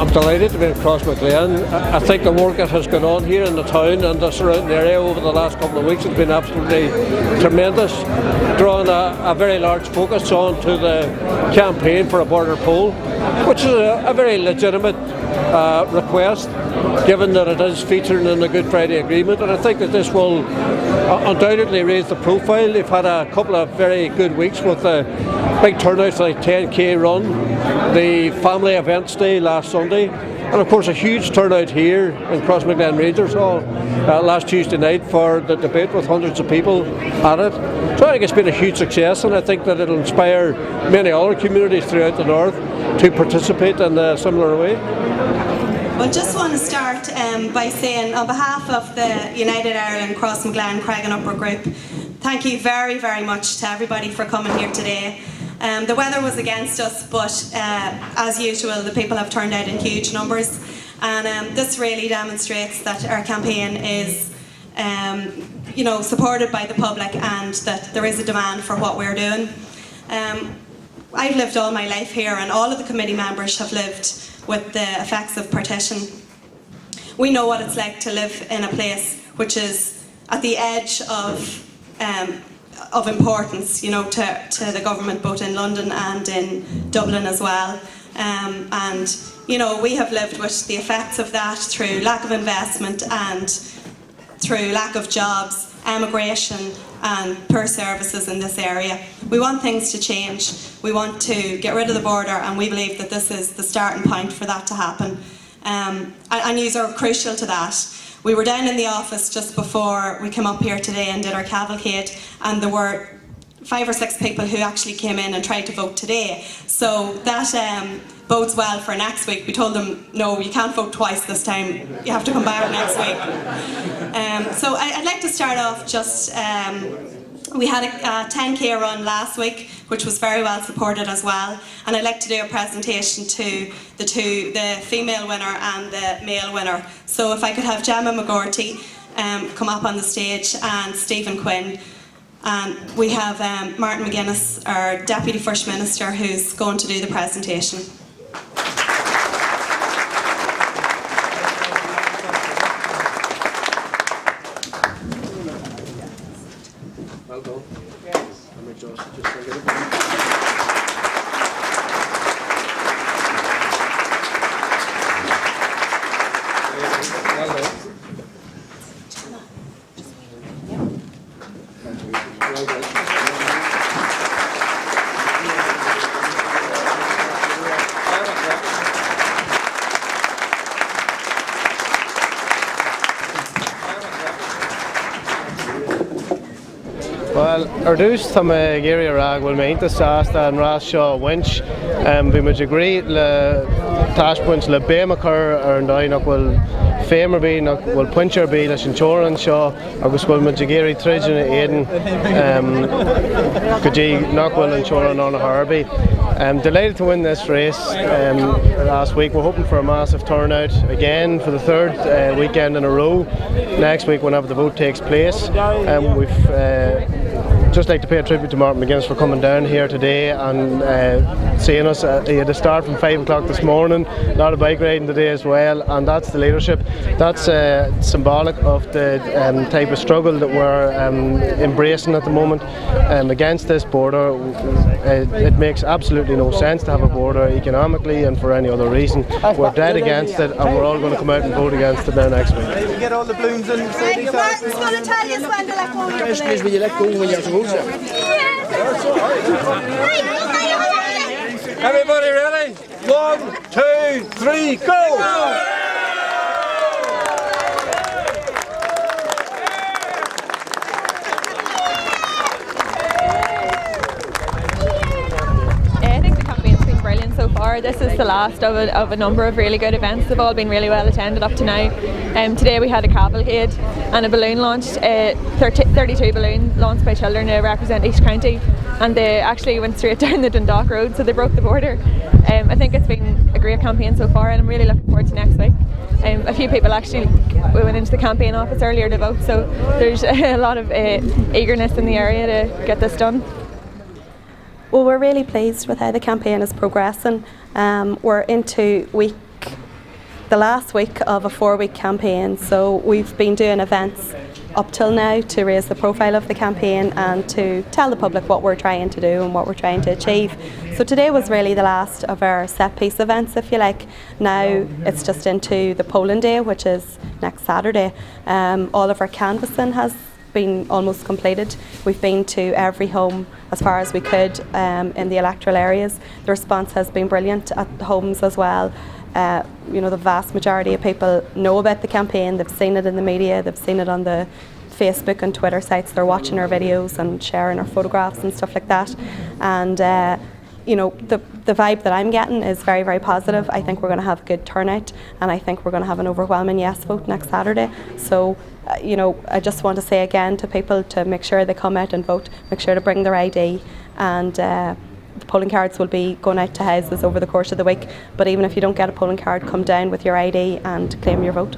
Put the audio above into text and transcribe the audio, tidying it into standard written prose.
I'm delighted to be in Crossmaglen. I think the work that has gone on here in the town and the surrounding area over the last couple of weeks has been absolutely tremendous, drawing a very large focus on to the campaign for a border poll, which is a very legitimate request, given that it is featuring in the Good Friday Agreement, and I think that this will undoubtedly raise the profile. They've had a couple of very good weeks with big turnouts like 10k run, the family events day last Sunday, and of course a huge turnout here in Crossmaglen Rangers Hall last Tuesday night for the debate with hundreds of people at it. So I think it's been a huge success, and I think that it'll inspire many other communities throughout the north to participate in a similar way. Well, just want to start by saying, on behalf of the United Ireland Crossmaglen Creggan Upper Group, thank you very, very much to everybody for coming here today. The weather was against us, but as usual, the people have turned out in huge numbers, and this really demonstrates that our campaign is, supported by the public, and that there is a demand for what we're doing. I've lived all my life here, and all of the committee members have lived with the effects of partition. We know what it's like to live in a place which is at the edge of importance, to the government, both in London and in Dublin as well. We have lived with the effects of that through lack of investment and through lack of jobs, emigration and poor services in this area. We want things to change. We want to get rid of the border, and we believe that this is the starting point for that to happen. And yous are crucial to that. We were down in the office just before we came up here today and did our cavalcade, and there were 5 or 6 people who actually came in and tried to vote today. So that bodes well for next week. We told them, no, you can't vote twice this time. You have to come back next week. So I'd like to start off just, we had a 10k run last week, which was very well supported as well. And I'd like to do a presentation to the female winner and the male winner. So if I could have Gemma McGuinness come up on the stage, and Stephen Quinn. And we have Martin McGuinness, our Deputy First Minister, who's going to do the presentation. Well done. I'm exhausted just thinking about it. Well done. Well done. Well, dús tá Newry Rd bhfuil méintas sásta an rás seo winch. Bhí muid agree le taispoint le béim a chur ar an dóigh nach bhfuil féimar bí nach bhfuil pointear bí leis an teorann seo, agus bhfuil muid géirí trídeanna éideann go dtí nach bhfuil an teorann an Harby. Delighted to win this race last week. We're hoping for a massive turnout again for the third weekend in a row next week whenever the vote takes place. We've just like to pay a tribute to Martin McGuinness for coming down here today and seeing us. He had to start from 5 o'clock this morning, a lot of bike riding today as well, and that's the leadership. That's symbolic of the type of struggle that we're embracing at the moment against this border. It makes absolutely no sense to have a border economically and for any other reason. We're dead against it, and we're all going to come out and vote against it now next week. You get all the balloons in. Martin's going to tell you when to let go of your balloons. Will you let go when you're supposed to? Everybody ready? 1, 2, 3, go! Brilliant so far. This is the last of a number of really good events. They've all been really well attended up to now. Today we had a cavalcade and a balloon launched, 32 balloons launched by children to represent each county, and they actually went straight down the Dundalk Road, so they broke the border. I think it's been a great campaign so far, and I'm really looking forward to next week. A few people actually went into the campaign office earlier to vote, so there's a lot of eagerness in the area to get this done. Well, we're really pleased with how the campaign is progressing. We're into week the last week of a 4-week campaign, so we've been doing events up till now to raise the profile of the campaign and to tell the public what we're trying to do and what we're trying to achieve. So today was really the last of our set piece events, if you like. Now it's just into the polling day, which is next Saturday. All of our canvassing has been almost completed. We've been to every home as far as we could in the electoral areas. The response has been brilliant at the homes as well. The vast majority of people know about the campaign, they've seen it in the media, they've seen it on the Facebook and Twitter sites, they're watching our videos and sharing our photographs and stuff like that. And the vibe that I'm getting is very, very positive. I think we're going to have a good turnout, and I think we're going to have an overwhelming yes vote next Saturday. So I just want to say again to people to make sure they come out and vote, make sure to bring their ID, and the polling cards will be going out to houses over the course of the week. But even if you don't get a polling card, come down with your ID and claim your vote.